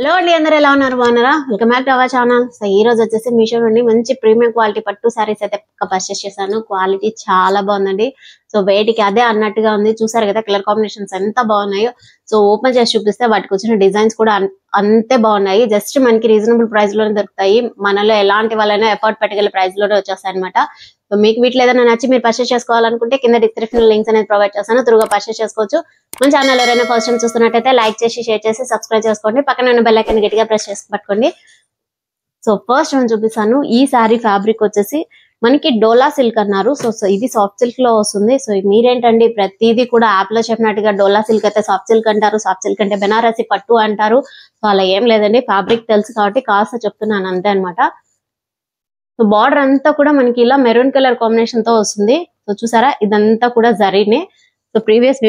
Hello అండి, అందరూ ఎలా ఉన్నారు? బాగున్నారా? Welcome back to our channel. So ఈ రోజు వచ్చేసి మీషో నుండి మంచి ప్రీమియం క్వాలిటీ పట్టు సారీస్ అయితే పర్చేస్ చేశాను. క్వాలిటీ చాలా బాగుందండి. సో వేటికి అదే అన్నట్టుగా ఉంది. చూసారు కదా కలర్ కాంబినేషన్స్ ఎంత బాగున్నాయో. సో ఓపెన్ చేసి చూపిస్తే వాటికి వచ్చిన డిజైన్స్ కూడా అంతే బాగున్నాయి. జస్ట్ మనకి రీజనబుల్ ప్రైస్ లోనే దొరుకుతాయి. మనలో ఎలాంటి వాళ్ళైనా ఎఫర్ట్ పెట్టగల ప్రైస్ లోనే వచ్చేస్తాయి అనమాట. సో మీకు వీటిలో ఏదైనా నచ్చి మీరు పర్చేస్ చేసుకోవాలనుకుంటే కింద డిస్క్రిప్షన్ లింక్స్ అనేది ప్రొవైడ్ చేస్తాను. త్వరగా పర్చేస్ చేసుకోవచ్చు. మన ఛానల్ ఎవరైనా ఫస్ట్ టైం చూస్తున్నట్టయితే లైక్ చేసి షేర్ చేసి సబ్స్క్రైబ్ చేసుకోండి. పక్కన ఉన్న బెల్ ఐకాన్ గట్టిగా ప్రెస్ చేసి పట్టుకోండి. సో ఫస్ట్ నేను చూపిస్తాను. ఈ సారీ ఫ్యాబ్రిక్ వచ్చేసి మనకి డోలా సిల్క్ అన్నారు. సో ఇది సాఫ్ట్ సిల్క్ లో వస్తుంది. సో మీరేంటండి ప్రతిదీ కూడా యాప్ లో చెప్పినట్టుగా డోలా సిల్క్ అయితే సాఫ్ట్ సిల్క్ అంటారు, సాఫ్ట్ సిల్క్ అంటే బెనారసి పట్టు అంటారు. సో అలా ఏం లేదండి, ఫ్యాబ్రిక్ తెలుసు కాబట్టి కాస్త చెప్తున్నాను అంతే అనమాట. సో బార్డర్ అంతా కూడా మనకి ఇలా మెరూన్ కలర్ కాంబినేషన్ తో వస్తుంది. సో చూసారా, ఇదంతా కూడా జరీనే. సో ప్రీవియస్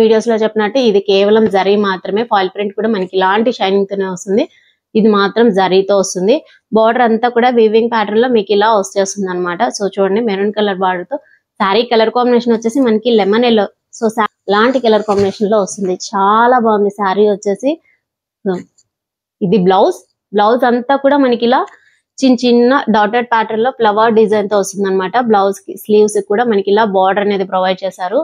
వీడియోస్ లో చెప్పినట్టు ఇది కేవలం జరీ మాత్రమే. ఫాయిల్ ప్రింట్ కూడా మనకి ఇలాంటి షైనింగ్ తోనే వస్తుంది. ఇది మాత్రం జరీతో వస్తుంది. బార్డర్ అంతా కూడా వీవింగ్ ప్యాటర్న్ లో మీకు ఇలా వచ్చేస్తుంది అనమాట. సో చూడండి, మెరూన్ కలర్ బార్డర్ తో శారీ కలర్ కాంబినేషన్ వచ్చేసి మనకి లెమన్ ఎల్లో. సో లాంటి కలర్ కాంబినేషన్ లో వస్తుంది. చాలా బాగుంది శారీ వచ్చేసి. ఇది బ్లౌజ్ అంతా కూడా మనకి ఇలా చిన్న చిన్న డాటెడ్ ప్యాటర్న్ లో ఫ్లవర్ డిజైన్ తో వస్తుంది అనమాట. బ్లౌజ్ కి స్లీవ్స్ కూడా మనకి ఇలా బార్డర్ అనేది ప్రొవైడ్ చేశారు.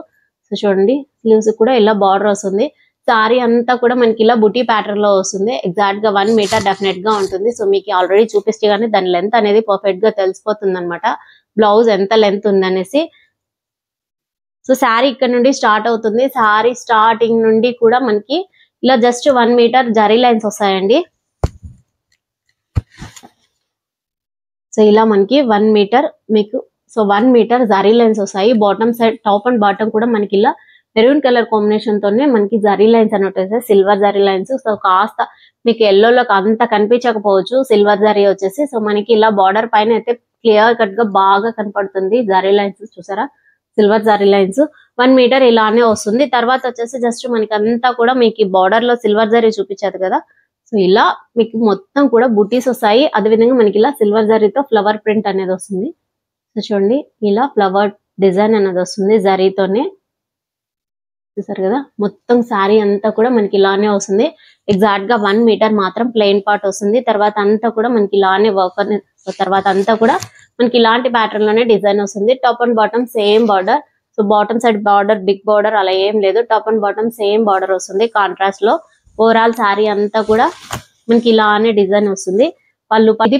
సో చూడండి, స్లీవ్స్ కూడా ఇలా బార్డర్ వస్తుంది. సారీ అంతా కూడా మనకి ఇలా బుటీ ప్యాటర్న్ లో వస్తుంది. ఎగ్జాక్ట్ గా 1 మీటర్ డెఫినెట్ గా ఉంటుంది. సో మీకు ఆల్రెడీ చూపిస్తే గానీ దాని లెంత్ అనేది పర్ఫెక్ట్ గా తెలిసిపోతుంది అనమాట, బ్లౌజ్ ఎంత లెంత్ ఉందనేసి. సో శారీ ఇక్కడ నుండి స్టార్ట్ అవుతుంది. శారీ స్టార్టింగ్ నుండి కూడా మనకి ఇలా జస్ట్ 1 మీటర్ జరీ లైన్స్ వస్తాయండి. సో ఇలా మనకి 1 మీటర్ మీకు 1 మీటర్ జరీ లైన్స్ వస్తాయి. Bottom side top and bottom కూడా మనకి ఇలా మెరూన్ కలర్ కాంబినేషన్ తోనే మనకి జరీ లైన్స్ అన్నట్టు సిల్వర్ జరీ లైన్స్. సో కాస్త మీకు ఎల్లోలో అంత కనిపించకపోవచ్చు సిల్వర్ జరీ వచ్చేసి. సో మనకి ఇలా బార్డర్ పైన అయితే క్లియర్ కట్ గా బాగా కనపడుతుంది జరీ లైన్స్. చూసారా, సిల్వర్ జరీ లైన్స్ 1 మీటర్ ఇలానే వస్తుంది. తర్వాత వచ్చేసి జస్ట్ మనకి అంతా కూడా మీకు బార్డర్ లో సిల్వర్ జరీ చూపించదు కదా. సో ఇలా మీకు మొత్తం కూడా బుటీస్ వస్తాయి. అదేవిధంగా మనకి ఇలా సిల్వర్ జరీతో ఫ్లవర్ ప్రింట్ అనేది వస్తుంది. సో చూడండి, ఇలా ఫ్లవర్ డిజైన్ అనేది వస్తుంది జరీతోనే. చూసారు కదా, మొత్తం శారీ అంతా కూడా మనకి ఇలానే వస్తుంది. ఎగ్జాక్ట్ గా 1 మీటర్ మాత్రం ప్లెయిన్ పార్ట్ వస్తుంది. తర్వాత అంతా కూడా మనకి ఇలానే వర్క్ అనేది, తర్వాత అంతా కూడా మనకి ఇలాంటి ప్యాటర్న్ లోనే డిజైన్ వస్తుంది. Top and bottom same border. So bottom side border big border అలా ఏం లేదు, top and bottom same border వస్తుంది కాంట్రాస్ట్ లో. ఓవరాల్ శారీ అంతా కూడా మనకి ఇలానే డిజైన్ వస్తుంది. ఇది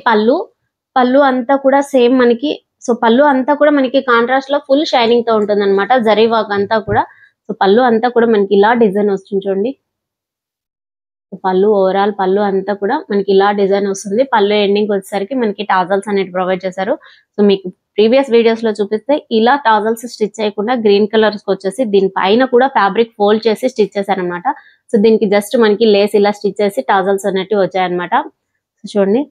పళ్ళు అంతా కూడా సేమ్ మనకి. సో పళ్ళు అంతా కూడా మనకి కాంట్రాస్ట్ లో ఫుల్ షైనింగ్ తో ఉంటుంది అనమాట, జరీ వర్క్ అంతా కూడా. సో పళ్ళు అంతా కూడా మనకి ఇలా డిజైన్ వస్తుంది చూడండి. ఓవరాల్ పళ్ళు అంతా కూడా మనకి ఇలా డిజైన్ వస్తుంది. పళ్ళు ఎండింగ్ వచ్చేసరికి మనకి టాజల్స్ అనేది ప్రొవైడ్ చేశారు. సో మీకు ప్రీవియస్ వీడియోస్ లో చూపిస్తే ఇలా టాజల్స్ స్టిచ్ చేయకుండా గ్రీన్ కలర్స్ వచ్చేసి దీనిపైన కూడా ఫ్యాబ్రిక్ ఫోల్డ్ చేసి స్టిచ్ చేశారనమాట. సో దీనికి జస్ట్ మనకి లేస్ ఇలా స్టిచ్ చేసి టాజల్స్ అనేటివి వచ్చాయన్నమాట. సో చూడండి,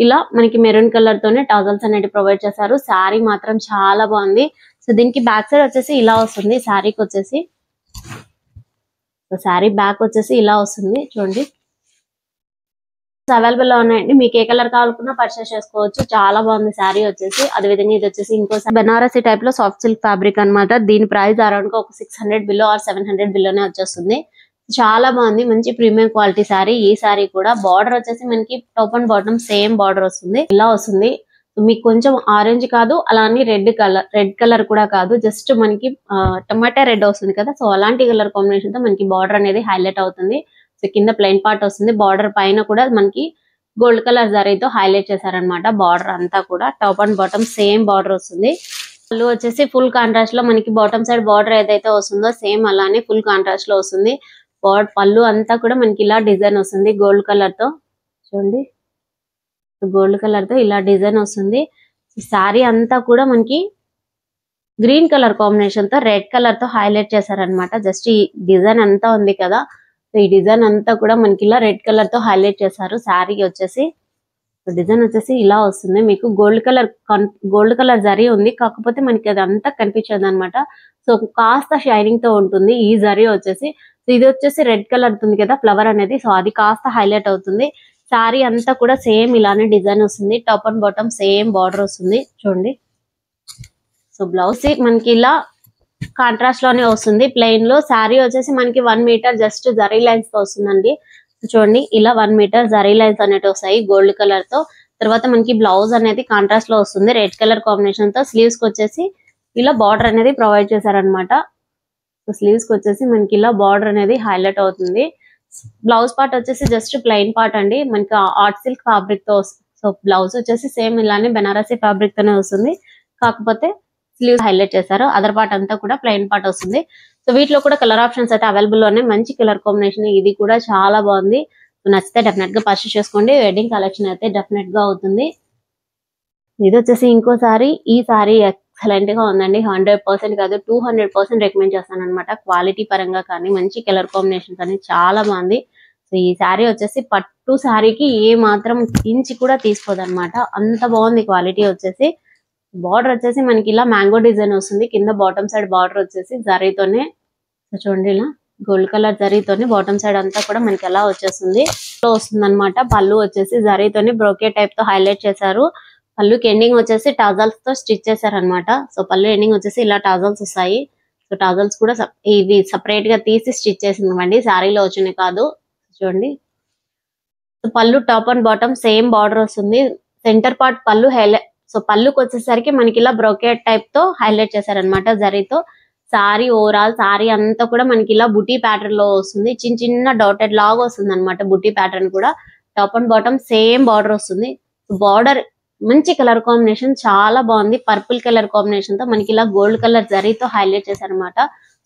ఇలా మనకి మెరూన్ కలర్ తోనే టాజల్స్ అనేవి ప్రొవైడ్ చేశారు. శారీ మాత్రం చాలా బాగుంది. సో దీనికి బ్యాక్ సైడ్ వచ్చేసి ఇలా వస్తుంది శారీకి వచ్చేసి. సో శారీ బ్యాక్ వచ్చేసి ఇలా వస్తుంది చూడండి. అవైలబుల్ లో ఉన్నాయండి. మీకు ఏ కలర్ కావాలన్నా పర్చేస్ చేసుకోవచ్చు. చాలా బాగుంది శారీ వచ్చేసి. అదేవిధంగా ఇది వచ్చేసి ఇంకో బెనారసీ టైప్ లో సాఫ్ట్ సిల్క్ ఫ్యాబ్రిక్ అనమాట. దీని ప్రైస్ అరౌండ్ గా ఒక 600 బిలో ఆర్ 700 బిలోనే వచ్చేస్తుంది. చాలా బాగుంది, మంచి ప్రీమియం క్వాలిటీ శారీ. ఈ శారీ కూడా బార్డర్ వచ్చేసి మనకి top and bottom same border వస్తుంది, ఇలా వస్తుంది. మీకు కొంచెం ఆరెంజ్ కాదు, అలానే రెడ్ కలర్ కూడా కాదు, జస్ట్ మనకి టమాటా రెడ్ వస్తుంది కదా. సో అలాంటి కలర్ కాంబినేషన్ తో మనకి బార్డర్ అనేది హైలైట్ అవుతుంది. సో కింద ప్లెయిన్ పార్ట్ వస్తుంది. బార్డర్ పైన కూడా మనకి గోల్డ్ కలర్ జరీతో హైలైట్ చేశారనమాట. బార్డర్ అంతా కూడా top and bottom same border వస్తుంది. పళ్ళు వచ్చేసి ఫుల్ కాంట్రాస్ట్ లో మనకి బాటమ్ సైడ్ బార్డర్ ఏదైతే వస్తుందో సేమ్ అలానే ఫుల్ కాంట్రాస్ట్ లో వస్తుంది. పళ్ళు అంతా కూడా మనకి ఇలా డిజైన్ వస్తుంది గోల్డ్ కలర్ తో. చూడండి, గోల్డ్ కలర్ తో ఇలా డిజైన్ వస్తుంది. శారీ అంతా కూడా మనకి గ్రీన్ కలర్ కాంబినేషన్ తో రెడ్ కలర్ తో హైలైట్ చేశారనమాట. జస్ట్ ఈ డిజైన్ అంతా ఉంది కదా, ఈ డిజైన్ అంతా కూడా మనకి ఇలా రెడ్ కలర్ తో హైలైట్ చేశారు. శారీ వచ్చేసి డిజైన్ వచ్చేసి ఇలా వస్తుంది. మీకు గోల్డ్ కలర్ జరీ ఉంది, కాకపోతే మనకి అది అంతా కనిపించదు అనమాట. సో కాస్త షైనింగ్ తో ఉంటుంది ఈ జరీ వచ్చేసి. సో ఇది వచ్చేసి రెడ్ కలర్ ఉంది కదా ఫ్లవర్ అనేది, సో అది కాస్త హైలైట్ అవుతుంది. శారీ అంతా కూడా సేమ్ ఇలానే డిజైన్ వస్తుంది. Top and bottom same border వస్తుంది చూడండి. సో బ్లౌజ్ మనకి ఇలా కాంట్రాస్ట్ లోనే వస్తుంది ప్లెయిన్ లో. శారీ వచ్చేసి మనకి 1 మీటర్ జస్ట్ జరీ లైన్స్ తో వస్తుందండి. చూడండి ఇలా 1 మీటర్ జరీ లైన్స్ అనేవి వస్తాయి గోల్డ్ కలర్ తో. తర్వాత మనకి బ్లౌజ్ అనేది కాంట్రాస్ట్ లో వస్తుంది రెడ్ కలర్ కాంబినేషన్ తో. స్లీవ్స్ కి వచ్చేసి ఇలా బార్డర్ అనేది ప్రొవైడ్ చేశారనమాట. స్లీవ్స్ కి వచ్చేసి మనకి ఇలా బార్డర్ అనేది హైలైట్ అవుతుంది. బ్లౌజ్ పార్ట్ వచ్చేసి జస్ట్ ప్లెయిన్ పార్ట్ అండి, మనకి ఆర్ట్ సిల్క్ ఫ్యాబ్రిక్ తో. సో బ్లౌజ్ వచ్చేసి సేమ్ ఇలానే బెనారసీ ఫ్యాబ్రిక్ తోనే వస్తుంది, కాకపోతే స్లీవ్స్ హైలైట్ చేశారు. అదర్ పార్ట్ అంతా కూడా ప్లెయిన్ పార్ట్ వస్తుంది. సో వీటిలో కూడా కలర్ ఆప్షన్స్ అయితే అవైలబుల్ లో ఉన్నాయి. మంచి కలర్ కాంబినేషన్, ఇది కూడా చాలా బాగుంది. నచ్చితే డెఫినెట్ గా పర్చేస్ చేసుకోండి. వెడ్డింగ్ కలెక్షన్ అయితే డెఫినెట్ గా అవుతుంది. ఇది వచ్చేసి ఇంకో సారీ. ఈ సారీ ఎక్సలెంట్ గా ఉందండి, 100% కాదు 200% రికమెండ్ చేస్తాను అనమాట. క్వాలిటీ పరంగా కానీ మంచి కలర్ కాంబినేషన్ కానీ చాలా బాగుంది. సో ఈ సారీ వచ్చేసి పట్టు సారీకి ఏ మాత్రం ఇంచి కూడా తీసుకోదు అనమాట, అంత బాగుంది క్వాలిటీ వచ్చేసి. బార్డర్ వచ్చేసి మనకి ఇలా మ్యాంగో డిజైన్ వస్తుంది, కింద బాటమ్ సైడ్ బార్డర్ వచ్చేసి జరీతోనే. చూడండి ఇలా గోల్డ్ కలర్ జరీతోనే బాటమ్ సైడ్ అంతా కూడా మనకి ఎలా వచ్చేస్తుంది వస్తుంది అనమాట. పళ్ళు వచ్చేసి జరీతోని బ్రోకే టైప్ తో హైలైట్ చేశారు. పళ్ళుకి ఎండింగ్ వచ్చేసి టాజల్స్ తో స్టిచ్ చేశారనమాట. సో పళ్ళు ఎండింగ్ వచ్చేసి ఇలా టాజల్స్ వస్తాయి. సో టాజల్స్ కూడా ఇవి సపరేట్ గా తీసి స్టిచ్ చేసిందండి, శారీలో వచ్చినాయి కాదు. చూడండి పళ్ళు top and bottom same border వస్తుంది. సెంటర్ పార్ట్ పళ్ళు హైలైట్. సో పళ్ళుకి వచ్చేసరికి మనకి ఇలా బ్రోకేట్ టైప్ తో హైలైట్ చేశారనమాట జరీతో. సారీ ఓవరాల్ సారీ అంతా కూడా మనకి ఇలా బుటీ ప్యాటర్న్ లో వస్తుంది, చిన్న చిన్న డాటెడ్ లాగా వస్తుంది అనమాట. బుటీ ప్యాటర్న్ కూడా top and bottom same border వస్తుంది. బార్డర్ మంచి కలర్ కాంబినేషన్ చాలా బాగుంది, పర్పుల్ కలర్ కాంబినేషన్ తో మనకి ఇలా గోల్డ్ కలర్ జరీతో హైలైట్ చేశారనమాట.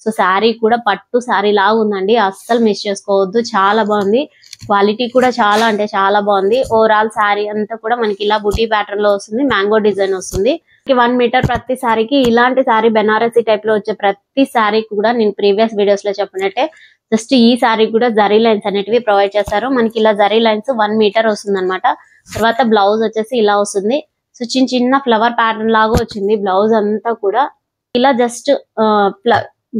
సో శారీ కూడా పట్టు శారీ లాగా ఉందండి, అస్సలు మిస్ చేసుకోవద్దు, చాలా బాగుంది. క్వాలిటీ కూడా చాలా అంటే చాలా బాగుంది. ఓవరాల్ శారీ అంతా కూడా మనకి ఇలా బుటీ ప్యాటర్న్ లో వస్తుంది, మ్యాంగో డిజైన్ వస్తుంది. 1 మీటర్ ప్రతి శారీకి ఇలాంటి శారీ బెనారసీ టైప్ లో వచ్చే ప్రతి శారీ కూడా నేను ప్రీవియస్ వీడియోస్ లో చెప్పినట్టే జస్ట్ ఈ శారీ కూడా జరీ లైన్స్ అనేటివి ప్రొవైడ్ చేశారు. మనకి ఇలా జరీ లైన్స్ 1 మీటర్ వస్తుంది అనమాట. తర్వాత బ్లౌజ్ వచ్చేసి ఇలా వస్తుంది. సో చిన్న చిన్న ఫ్లవర్ ప్యాటర్న్ లాగా వచ్చింది బ్లౌజ్ అంతా కూడా. ఇలా జస్ట్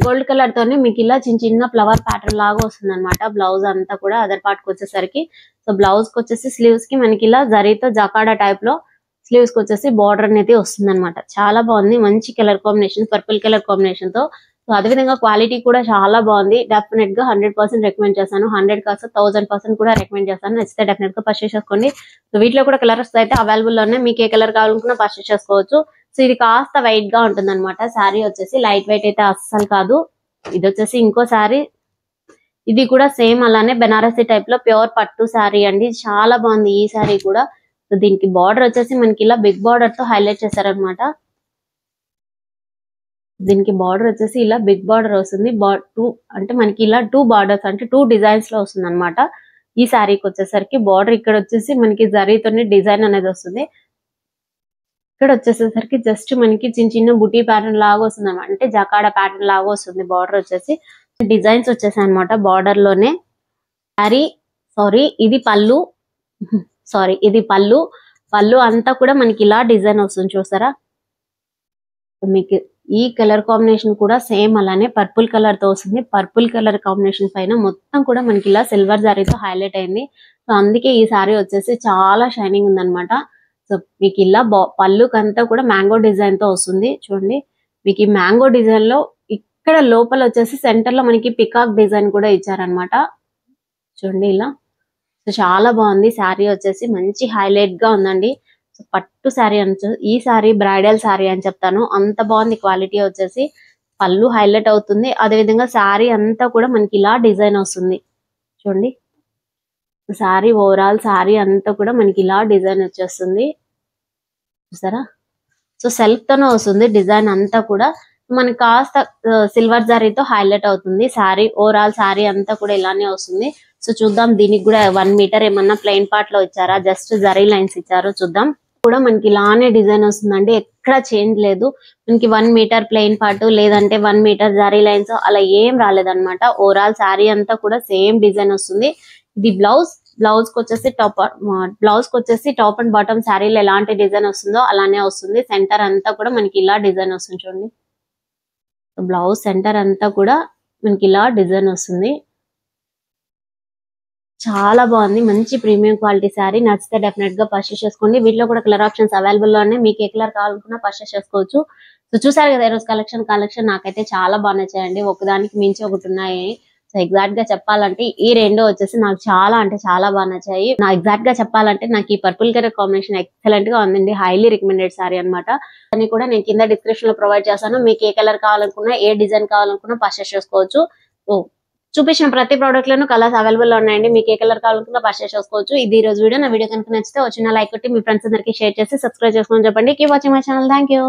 గోల్డ్ కలర్ తోనే మీకు ఇలా చిన్న చిన్న ఫ్లవర్ ప్యాటర్న్ లాగా వస్తుంది అనమాట బ్లౌజ్ అంతా కూడా. అదర్ పార్ట్ కి వచ్చేసరికి సో బ్లౌజ్ కి వచ్చేసి స్లీవ్స్ కి మనకి ఇలా జరీతో జకాడా టైప్ లో స్లీవ్స్ కి వచ్చేసి బార్డర్ అనేది వస్తుంది అనమాట. చాలా బాగుంది, మంచి colour combination, purple colour combination తో. సో అదేవిధంగా క్వాలిటీ కూడా చాలా బాగుంది. డెఫినెట్ గా 100% రికమెండ్ చేస్తాను, 100 కాస్త 1000% కూడా రికమెండ్ చేస్తాను. నచ్చితే డెఫినెట్ గా పర్చేస్ చేసుకోండి. సో వీటిలో కూడా కలర్స్ అయితే అవైలబుల్ లో ఉన్నాయి, మీకు ఏ కలర్ కావాలనుకున్నా పర్చేస్ చేసుకోవచ్చు. సో ఇది కాస్త వెయిట్ గా ఉంటుంది అనమాట. శారీ వచ్చేసి లైట్ వెయిట్ అయితే అస్సలు కాదు. ఇది వచ్చేసి ఇంకో శారీ, ఇది కూడా సేమ్ అలానే బెనారసీ టైప్ లో ప్యూర్ పట్టు శారీ అండి, చాలా బాగుంది ఈ శారీ కూడా. సో దీనికి బార్డర్ వచ్చేసి మనకి ఇలా బిగ్ బార్డర్ తో హైలైట్ చేశారనమాట. దీనికి బార్డర్ వచ్చేసి ఇలా బిగ్ బార్డర్ వస్తుంది. అంటే మనకి ఇలా 2 బార్డర్స్ అంటే 2 డిజైన్స్ లో వస్తుంది అనమాట. ఈ శారీకి వచ్చేసరికి బార్డర్ ఇక్కడ వచ్చేసి మనకి జరీతోనే డిజైన్ అనేది వస్తుంది. ఇక్కడ వచ్చేసరికి జస్ట్ మనకి చిన్న చిన్న బుటీ ప్యాటర్న్ లాగా వస్తుంది అనమాట, అంటే జకాడా ప్యాటర్న్ లాగా వస్తుంది. బార్డర్ వచ్చేసి డిజైన్స్ వచ్చేసాయి అనమాట బార్డర్ లోనే. సారీ ఇది పళ్ళు, ఇది పళ్ళు అంతా కూడా మనకి ఇలా డిజైన్ వస్తుంది చూసారా. మీకు ఈ కలర్ కాంబినేషన్ కూడా సేమ్ అలానే పర్పుల్ కలర్ తో వస్తుంది. పర్పుల్ కలర్ కాంబినేషన్ పైన మొత్తం కూడా మనకి ఇలా సిల్వర్ జరీతో హైలైట్ అయింది. సో అందుకే ఈ సారీ వచ్చేసి చాలా షైనింగ్ ఉందన్నమాట. సో మీకు ఇలా పళ్ళుకంతా కూడా మ్యాంగో డిజైన్ తో వస్తుంది. చూడండి మీకు ఈ మ్యాంగో డిజైన్ లో ఇక్కడ లోపల వచ్చేసి సెంటర్ లో మనకి పికాక్ డిజైన్ కూడా ఇచ్చారనమాట. చూడండి ఇలా. సో చాలా బాగుంది శారీ వచ్చేసి, మంచి హైలైట్ గా ఉందండి. సో పట్టు శారీ అని ఈ శారీ బ్రైడల్ శారీ అని చెప్తాను, అంత బాగుంది క్వాలిటీ వచ్చేసి. పళ్ళు హైలైట్ అవుతుంది, అదే విధంగా శారీ అంతా కూడా మనకి ఇలా డిజైన్ వస్తుంది. చూడండి శారీ ఓవరాల్ శారీ అంతా కూడా మనకి ఇలా డిజైన్ వచ్చేస్తుంది చూసారా. సో సెల్ఫ్ తోనే వస్తుంది డిజైన్ అంతా కూడా. మనకి కాస్త సిల్వర్ జరీతో హైలైట్ అవుతుంది శారీ. ఓవరాల్ శారీ అంతా కూడా ఇలానే వస్తుంది. సో చూద్దాం దీనికి కూడా 1 మీటర్ ఏమన్నా ప్లెయిన్ పార్ట్ లో ఇచ్చారా, జస్ట్ జరీ లైన్స్ ఇచ్చారు చూద్దాం. కూడా మనకి ఇలానే డిజైన్ వస్తుందండి, ఎక్కడ చేంజ్ లేదు. మనకి 1 మీటర్ ప్లెయిన్ పార్ట్ లేదంటే 1 మీటర్ జరీ లైన్స్ అలా ఏం రాలేదన్నమాట. ఓవరాల్ శారీ అంతా కూడా సేమ్ డిజైన్ వస్తుంది. ఇది బ్లౌజ్ కి వచ్చేసి టాప్ అండ్ బాటమ్ శారీలో ఎలాంటి డిజైన్ వస్తుందో అలానే వస్తుంది. సెంటర్ అంతా కూడా మనకి ఇలా డిజైన్ వస్తుంది చూడండి. బ్లౌజ్ సెంటర్ అంతా కూడా మనకి ఇలా డిజైన్ వస్తుంది. చాలా బాగుంది, మంచి ప్రీమియం క్వాలిటీ శారీ. నచ్చితే డెఫినెట్ గా పర్చేస్ చేసుకోండి. వీటిలో కూడా కలర్ ఆప్షన్స్ అవైలబుల్ లో ఉన్నాయి, మీకు ఏ కలర్ కావాలనుకున్నా పర్చేస్ చేసుకోవచ్చు. సో చూసారు కదా ఈరోజు కలెక్షన్ నాకైతే చాలా బాగా నచ్చాయండి. ఒకదానికి మించి ఒకటి ఉన్నాయి. సో ఎగ్జాక్ట్ గా చెప్పాలంటే ఈ రెండు వచ్చేసి నాకు చాలా అంటే చాలా బాగా నచ్చాయి. నా ఎగ్జాక్ట్ గా చెప్పాలంటే నాకు ఈ పర్పుల్ కలర్ కాంబినేషన్ ఎక్సలెంట్ గా ఉందండి. హైలీ రికమెండెడ్ సారీ అనమాట. అని కూడా నేను కింద డిస్క్రిప్షన్ లో ప్రొవైడ్ చేస్తాను. మీకు ఏ కలర్ కావాలనుకున్నా, ఏ డిజైన్ కావాలనుకున్నా పర్చేస్ చేసుకోవచ్చు. సో చూపించిన ప్రతి ప్రోడక్ట్ లోనూ కలర్స్ అవైలబుల్ ఉన్నాయండి. మీకు ఏ కలర్ కావాలనుకున్నా పర్చేస్ చేసుకోవచ్చు. ఇది ఈ రోజు వీడియో. నా వీడియో కనుక నచ్చితే వచ్చిన లైక్ కొట్టి మీ ఫ్రెండ్స్ అందరికి షేర్ చేసి సబ్స్క్రైబ్ చేసుకోమని చెప్పండి. Keep watching my channel. Thank you.